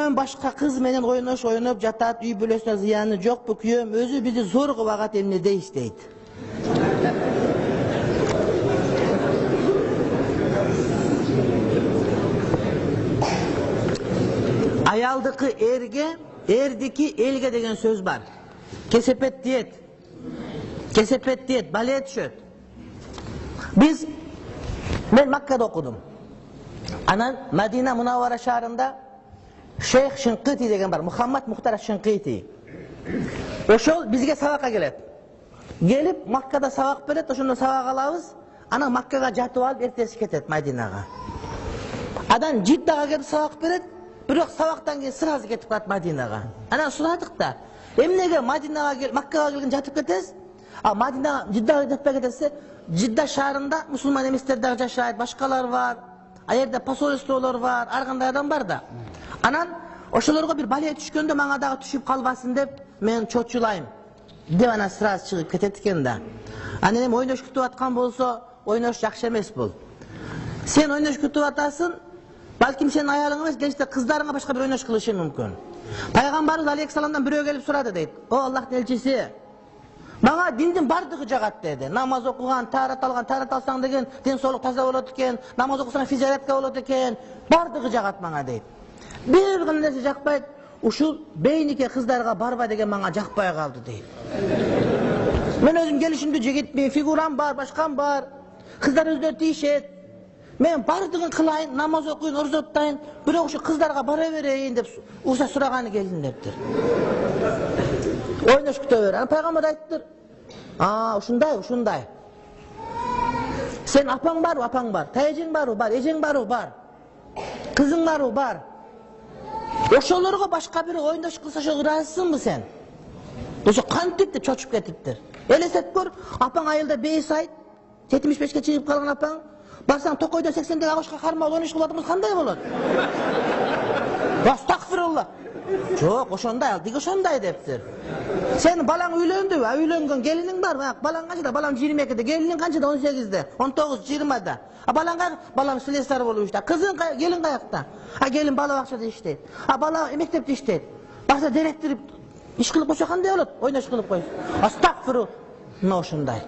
Kүйөөм башка кыз менен ойноп жатат, үй бүлөсүнө зыяны жокпу? Kүйөөм өзү бизи зор кылып агат эмне дейсиз дейт. Ayaldыкы эрге, эрдики элге деген сөз бар. Кесепет диет, балет түшөт. Мен Маккада окудум. Анан Мадина Мунаввара шаарында Шейх Шинкити деген бар, Мухаммад Мухтар Шинкити. Ошол бизге сабакка келет. Келип Маккада сабак берет, ошондо сабак алабыз. Анан Маккага жатып алып эртеси кетет Мадинага. Адан Жиддага келип сабак берет, бирок сабактан кийин сразу кетип калат Мадинага. Анан сурадык да, эмнеге Маккага келген жатып кетесиз? Мадинага, Жиддага жатпай кетесиз? Жидда шаарында мусулман эместер дагы жашайт, башкалар бар. Аерде посольстволор бар, ар кандай адам бар да. Анан ошолорго бир балия түшкөндө мага дагы түшүп калбасын деп мен чочулайм деп анан сразу чыгып кетет экен да. Анан эми ойнош күтүп аткан болсо, ойнош жакшы эмес бул. Сен ойнош күтүп атасың, балким сенин аялың эмес, кечте кыздарыңа башка бир ойнош кылышы мүмкүн. Пайгамбарыбыз алейхиссаламдан бирөө келип сурады дейт. О Аллахтын элчиси, мага диндин бардыгы жагат деди. Намаз окуган, таарат алсаң деген дин соолук таза болот экен, намаз окусаң физиология болот экен, бардыгы жагат мага дейт. Бир гана нерсе жакпайт, ушул бейнике кыздарга барба деген мага жакпай калды дейт. Мен өзүм келишимди жигитмин, фигурам бар, башкам бар. Кыздар өздөрү тийишет. Мен бардыгын кылайын, намаз окуйын, орозо тутайын, бирок ушу кыздарга бара берейин деп урса сураганы келдим дептир. Ойнош күтө бер. Пайгамбар айттыр. Ушундай. Сен апаң бар, тайжең бар, эжең бар. Кызың бар. Ошолорго башка бир ойнош кылса ошого ыраазысыңбы сен? Ошо кантип деп чочуп кетиптир. Элестеп көр, апаң айылда бейис айт, 75ке чыгып калган апаң, барсаң Токойдо 80деги агышка кармалып ойнош кылып атабыз, кандай болот? Астагфирулла. Жок, ошондой, ал диги ошондой дептир. Сен балаң үйлөндүбү? Үйлөнгөн келиниң бар, балаң канчада? Балам 22де, келиниң канчада? 18де, 19, 20да. Балам слесарь болуп иштейт. Кызың, келин каякта? Келин бала бакчада иштейт. Бала мектепте иштейт. Башка директор иш кылып койсо кандай болот? Ойнош кылып койсо. Астагфиру. Мына ошондой.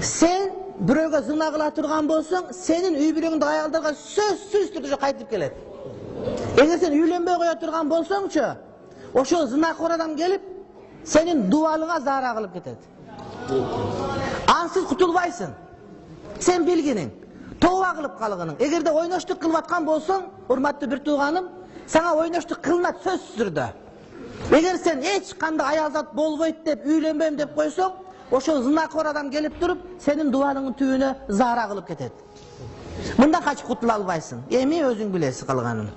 Сен бирөөгө зына кыла турган болсоң, сенин үй бүлөңдө аялдарга сөзсүз түрдө кайтып келет. Эгер сен үйлөнбөй кое турган болсоңчу, ошол зынакор адам келип, сенин дубалыңа заара кылып кетет. Ансыз кутулбайсың. Сен билгиниң, тооба кылып калгының. Эгерде ойноштук кылып аткан болсоң, урматтуу бир тууганым, сага ойноштук кылынат сөзсүз түрдө. Эгер сен эч кандай аялзат болбойт деп, үйлөнбөйм деп койсоң, ошол зынакор адам келип туруп, сенин дубалыңдын түбүнө заара кылып кетет. Мындан качып кутула албайсың. Эми өзүң билесиз калганын.